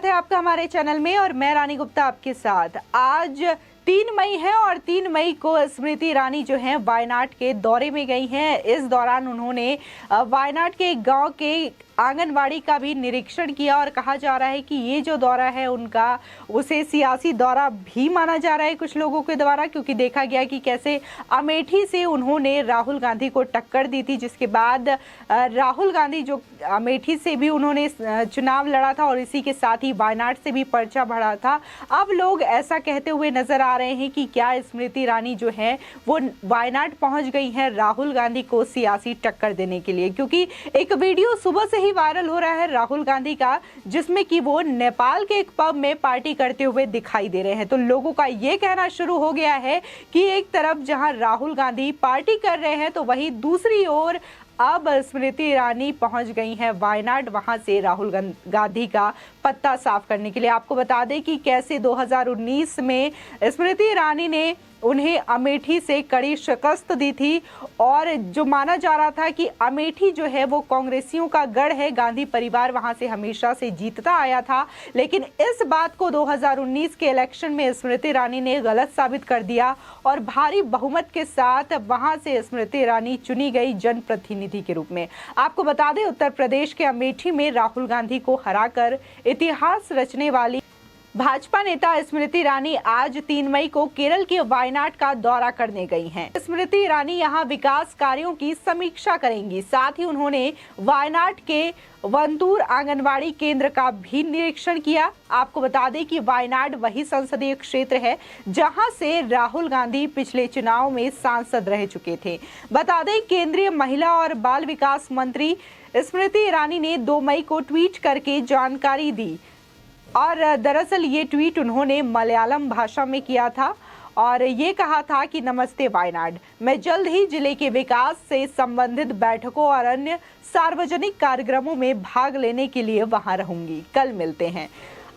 स्वागत है आपका हमारे चैनल में और मैं रानी गुप्ता आपके साथ। आज 3 मई है और 3 मई को स्मृति ईरानी जो है वायनाड के दौरे में गई हैं। इस दौरान उन्होंने वायनाड के एक गांव के आंगनवाड़ी का भी निरीक्षण किया और कहा जा रहा है कि ये जो दौरा है उनका उसे सियासी दौरा भी माना जा रहा है कुछ लोगों के द्वारा, क्योंकि देखा गया कि कैसे अमेठी से उन्होंने राहुल गांधी को टक्कर दी थी, जिसके बाद राहुल गांधी जो अमेठी से भी उन्होंने चुनाव लड़ा था और इसी के साथ ही वायनाड से भी पर्चा भरा था। अब लोग ऐसा कहते हुए नजर आ रहे हैं कि क्या स्मृति ईरानी जो है वो वायनाड पहुंच गई है राहुल गांधी को सियासी टक्कर देने के लिए, क्योंकि एक वीडियो सुबह से ही वायरल हो रहा है राहुल गांधी का, जिसमें कि वो नेपाल के एक पब में पार्टी करते हुए दिखाई दे रहे हैं। तो लोगों का ये कहना शुरू हो गया है कि एक तरफ जहां राहुल गांधी पार्टी कर रहे हैं तो वहीं दूसरी ओर अब स्मृति ईरानी पहुंच गई हैं वायनाड, वहां से राहुल गांधी का पत्ता साफ करने के लिए। आपको बता दें कि कैसे 2019 में स्मृति ईरानी ने उन्हें अमेठी से कड़ी शिकस्त दी थी और जो माना जा रहा था कि अमेठी जो है वो कांग्रेसियों का गढ़ है, गांधी परिवार वहां से हमेशा से जीतता आया था। लेकिन इस बात को 2019 के इलेक्शन में स्मृति ईरानी ने गलत साबित कर दिया और भारी बहुमत के साथ वहां से स्मृति ईरानी चुनी गई जनप्रतिनिधि के रूप में। आपको बता दें, उत्तर प्रदेश के अमेठी में राहुल गांधी को हराकर इतिहास रचने वाली भाजपा नेता स्मृति ईरानी आज 3 मई को केरल के वायनाड का दौरा करने गई हैं। स्मृति ईरानी यहां विकास कार्यों की समीक्षा करेंगी। साथ ही उन्होंने वायनाड के वंतूर आंगनवाड़ी केंद्र का भी निरीक्षण किया। आपको बता दें कि वायनाड वही संसदीय क्षेत्र है जहां से राहुल गांधी पिछले चुनाव में सांसद रह चुके थे। बता दें, केंद्रीय महिला और बाल विकास मंत्री स्मृति ईरानी ने 2 मई को ट्वीट करके जानकारी दी और दरअसल ये ट्वीट उन्होंने मलयालम भाषा में किया था और ये कहा था कि नमस्ते वायनाड, मैं जल्द ही जिले के विकास से संबंधित बैठकों और अन्य सार्वजनिक कार्यक्रमों में भाग लेने के लिए वहां रहूंगी। कल मिलते हैं।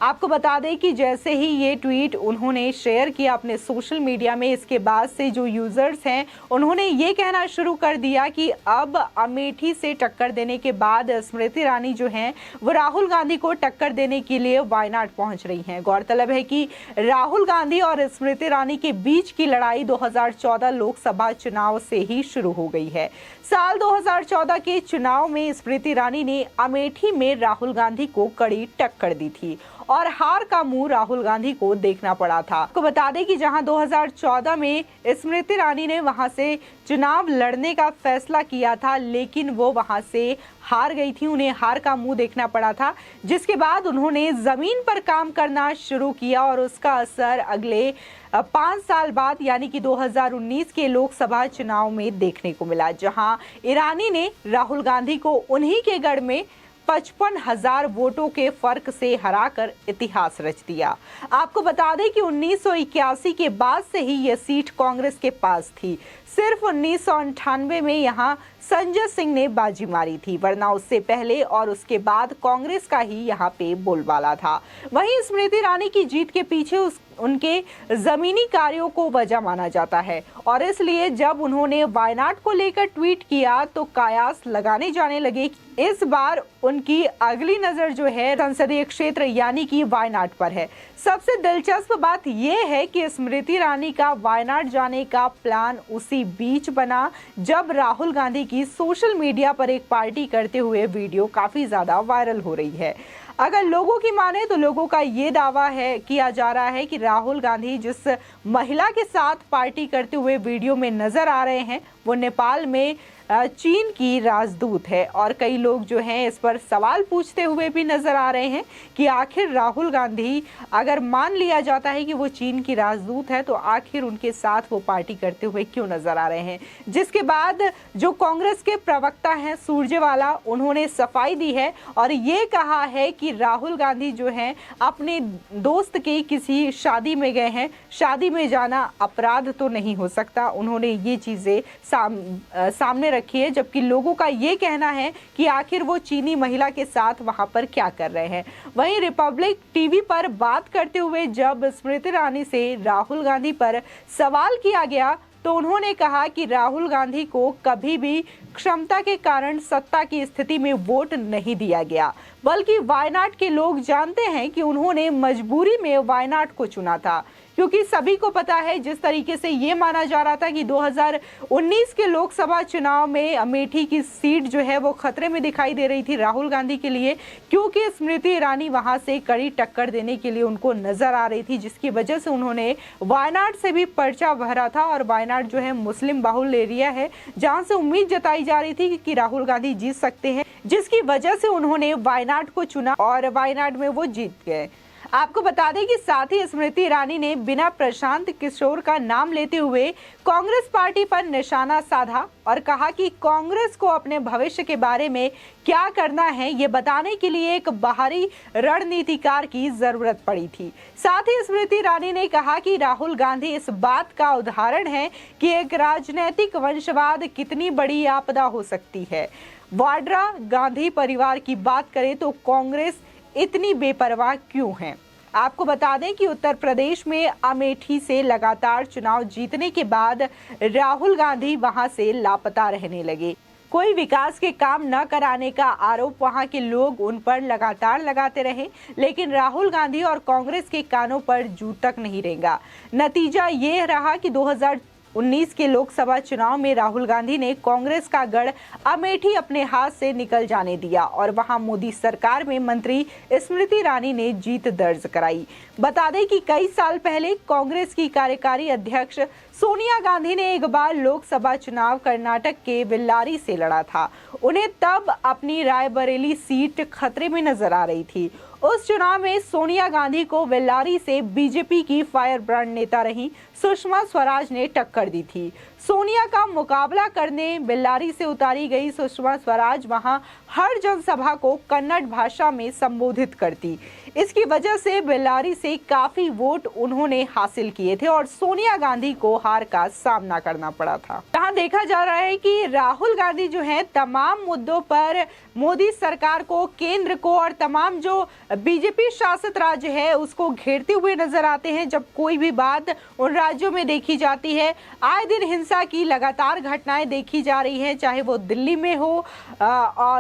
आपको बता दें कि जैसे ही ये ट्वीट उन्होंने शेयर किया अपने सोशल मीडिया में, इसके बाद से जो यूजर्स हैं उन्होंने ये कहना शुरू कर दिया कि अब अमेठी से टक्कर देने के बाद स्मृति ईरानी जो हैं वो राहुल गांधी को टक्कर देने के लिए वायनाड पहुंच रही हैं। गौरतलब है कि राहुल गांधी और स्मृति ईरानी के बीच की लड़ाई 2014 लोकसभा चुनाव से ही शुरू हो गई है। साल 2014 के चुनाव में स्मृति ईरानी ने अमेठी में राहुल गांधी को कड़ी टक्कर दी थी और हार का मुंह राहुल गांधी को देखना पड़ा था। आपको बता दें कि जहां 2014 में स्मृति ईरानी ने वहां से चुनाव लड़ने का फैसला किया था, लेकिन वो वहां से हार गई थी, उन्हें हार का मुंह देखना पड़ा था, जिसके बाद उन्होंने जमीन पर काम करना शुरू किया और उसका असर अगले 5 साल बाद यानी कि 2019 के लोकसभा चुनाव में देखने को मिला, जहां ईरानी ने राहुल गांधी को उन्हीं के गढ़ में 55,000 वोटों के फर्क से हराकर इतिहास रच दिया। आपको बता दें कि 1981 के बाद से ही यह सीट कांग्रेस के पास थी। सिर्फ 1998 में यहां संजय सिंह ने बाजी मारी थी, वरना उससे पहले और उसके बाद कांग्रेस का ही यहां पे बोलबाला था। वहीं स्मृति ईरानी की जीत के पीछे उनके जमीनी कार्यों को वजह माना जाता है और इसलिए जब उन्होंने वायनाड को लेकर ट्वीट किया तो कयास लगाने जाने लगे। इस बार उनकी अगली नजर जो है संसदीय क्षेत्र यानी कि वायनाड पर है। सबसे दिलचस्प बात यह है कि स्मृति ईरानी का वायनाड जाने का प्लान उसी बीच बना जब राहुल गांधी की सोशल मीडिया पर एक पार्टी करते हुए वीडियो काफी ज्यादा वायरल हो रही है। अगर लोगों की माने तो लोगों का ये दावा है किया जा रहा है कि राहुल गांधी जिस महिला के साथ पार्टी करते हुए वीडियो में नजर आ रहे हैं वो नेपाल में चीन की राजदूत है और कई लोग जो हैं इस पर सवाल पूछते हुए भी नजर आ रहे हैं कि आखिर राहुल गांधी अगर मान लिया जाता है कि वो चीन की राजदूत है तो आखिर उनके साथ वो पार्टी करते हुए क्यों नजर आ रहे हैं। जिसके बाद जो कांग्रेस के प्रवक्ता हैं सुरजेवाला, उन्होंने सफाई दी है और ये कहा है कि राहुल गांधी जो हैं अपने दोस्त के किसी शादी में गए हैं, शादी में जाना अपराध तो नहीं हो सकता। उन्होंने ये चीजें सामने रखी है, जबकि लोगों का ये कहना है कि आखिर वो चीनी महिला के साथ वहां पर क्या कर रहे हैं। वहीं रिपब्लिक टीवी पर बात करते हुए जब स्मृति ईरानी से राहुल गांधी पर सवाल किया गया तो उन्होंने कहा कि राहुल गांधी को कभी भी क्षमता के कारण सत्ता की स्थिति में वोट नहीं दिया गया, बल्कि वायनाड के लोग जानते हैं कि उन्होंने मजबूरी में वायनाड को चुना था, क्योंकि सभी को पता है जिस तरीके से ये माना जा रहा था कि 2019 के लोकसभा चुनाव में अमेठी की सीट जो है वो खतरे में दिखाई दे रही थी राहुल गांधी के लिए, क्योंकि स्मृति ईरानी वहां से कड़ी टक्कर देने के लिए उनको नजर आ रही थी, जिसकी वजह से उन्होंने वायनाड से भी पर्चा भरा था। और वायनाड जो है मुस्लिम बाहुल एरिया है, जहां से उम्मीद जताई जा रही थी कि राहुल गांधी जीत सकते हैं, जिसकी वजह से उन्होंने वायनाड को चुना और वायनाड में वो जीत गए। आपको बता दें कि साथ ही स्मृति ईरानी ने बिना प्रशांत किशोर का नाम लेते हुए कांग्रेस पार्टी पर निशाना साधा और कहा कि कांग्रेस को अपने भविष्य के बारे में क्या करना है ये बताने के लिए एक बाहरी रणनीतिकार की जरूरत पड़ी थी। साथ ही स्मृति ईरानी ने कहा कि राहुल गांधी इस बात का उदाहरण है कि एक राजनीतिक वंशवाद कितनी बड़ी आपदा हो सकती है। वाड्रा गांधी परिवार की बात करें तो कांग्रेस इतनी बेपरवाह क्यों है। आपको बता दें कि उत्तर प्रदेश में अमेठी से लगातार चुनाव जीतने के बाद राहुल गांधी वहां से लापता रहने लगे। कोई विकास के काम न कराने का आरोप वहां के लोग उन पर लगातार लगाते रहे, लेकिन राहुल गांधी और कांग्रेस के कानों पर जू तक नहीं रेंगा। नतीजा ये रहा कि 2019 के लोकसभा चुनाव में राहुल गांधी ने कांग्रेस का गढ़ अमेठी अपने हाथ से निकल जाने दिया और वहां मोदी सरकार में मंत्री स्मृति ईरानी ने जीत दर्ज कराई। बता दें कि कई साल पहले कांग्रेस की कार्यकारी अध्यक्ष सोनिया गांधी ने एक बार लोकसभा चुनाव कर्नाटक के बेल्लारी से लड़ा था। उन्हें तब अपनी रायबरेली सीट खतरे में नजर आ रही थी। उस चुनाव में सोनिया गांधी को बेल्लारी से बीजेपी की फायर ब्रांड नेता रही सुषमा स्वराज ने टक्कर दी थी। सोनिया का मुकाबला करने बेल्लारी से उतारी गई सुषमा स्वराज वहां हर जनसभा को कन्नड़ भाषा में संबोधित करती। इसकी वजह से बेल्लारी से काफी वोट उन्होंने हासिल किए थे और सोनिया गांधी को हार का सामना करना पड़ा था। यहाँ देखा जा रहा है कि राहुल गांधी जो है तमाम मुद्दों पर मोदी सरकार को, केंद्र को और तमाम जो बीजेपी शासित राज्य है उसको घेरते हुए नजर आते हैं। जब कोई भी बात उन राज्यों में देखी जाती है, आए दिन हिंसा की लगातार घटनाएं देखी जा रही हैं, चाहे वो दिल्ली में हो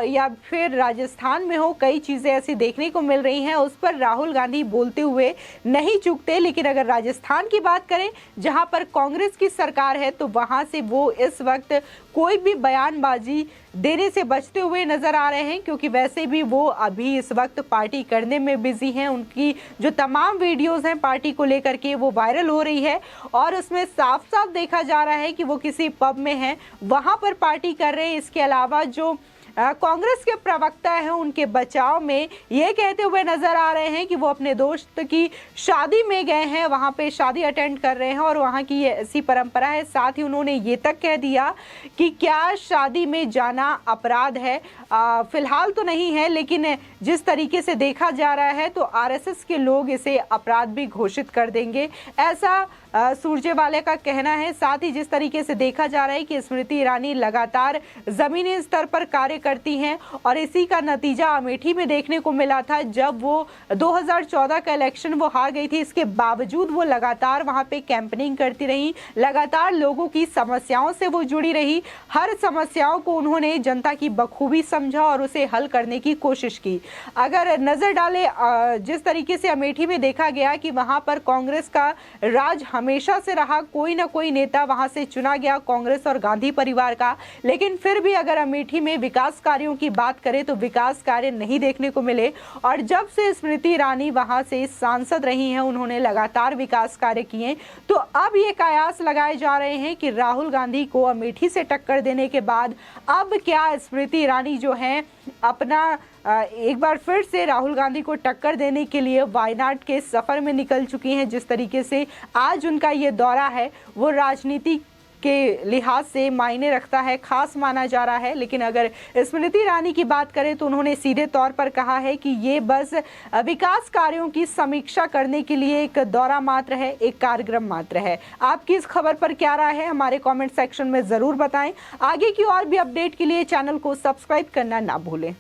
या फिर राजस्थान में हो, कई चीजें ऐसी देखने को मिल रही हैं। उस पर राहुल गांधी बोलते हुए नहीं चूकते। लेकिन अगर राजस्थान की बात करें जहां पर कांग्रेस की सरकार है, तो वहां से वो इस वक्त कोई भी बयानबाजी देने से बचते हुए नजर आ रहे हैं, क्योंकि वैसे भी वो अभी इस वक्त पार्टी करने में बिजी हैं। उनकी जो तमाम वीडियोस हैं पार्टी को लेकर के वो वायरल हो रही है और उसमें साफ साफ देखा जा रहा है कि वो किसी पब में हैं, वहां पर पार्टी कर रहे हैं। इसके अलावा जो कांग्रेस के प्रवक्ता हैं उनके बचाव में ये कहते हुए नजर आ रहे हैं कि वो अपने दोस्त की शादी में गए हैं, वहां पे शादी अटेंड कर रहे हैं और वहां की ये ऐसी परंपरा है। साथ ही उन्होंने ये तक कह दिया कि क्या शादी में जाना अपराध है। फिलहाल तो नहीं है, लेकिन जिस तरीके से देखा जा रहा है तो आरएसएस के लोग इसे अपराध भी घोषित कर देंगे, ऐसा सुरजेवाला का कहना है। साथ ही जिस तरीके से देखा जा रहा है कि स्मृति ईरानी लगातार जमीनी स्तर पर कार्य करती हैं और इसी का नतीजा अमेठी में देखने को मिला था। जब वो 2014 का इलेक्शन वो हार गई थी, इसके बावजूद वो लगातार वहां पे कैंपेनिंग करती रही, लगातार लोगों की समस्याओं से वो जुड़ी रही। हर समस्याओं को उन्होंने जनता की बखूबी समझा और उसे हल करने की कोशिश की। अगर नजर डाले जिस तरीके से अमेठी में देखा गया कि वहां पर कांग्रेस का राज हमेशा से रहा, कोई ना कोई नेता वहां से चुना गया कांग्रेस और गांधी परिवार का, लेकिन फिर भी अगर अमेठी में विकास कार्यों की बात करें तो विकास कार्य नहीं देखने को मिले। और जब से स्मृति ईरानी वहां से सांसद रही हैं, उन्होंने लगातार विकास कार्य किए। तो अब ये कयास लगाए जा रहे हैं कि राहुल गांधी को अमेठी से टक्कर देने के बाद अब क्या स्मृति ईरानी जो है अपना एक बार फिर से राहुल गांधी को टक्कर देने के लिए वायनाड के सफर में निकल चुकी हैं। जिस तरीके से आज उनका ये दौरा है वो राजनीति के लिहाज से मायने रखता है, खास माना जा रहा है। लेकिन अगर स्मृति ईरानी की बात करें तो उन्होंने सीधे तौर पर कहा है कि ये बस विकास कार्यों की समीक्षा करने के लिए एक दौरा मात्र है, एक कार्यक्रम मात्र है। आपकी इस खबर पर क्या राय है हमारे कमेंट सेक्शन में जरूर बताएं। आगे की और भी अपडेट के लिए चैनल को सब्सक्राइब करना ना भूलें।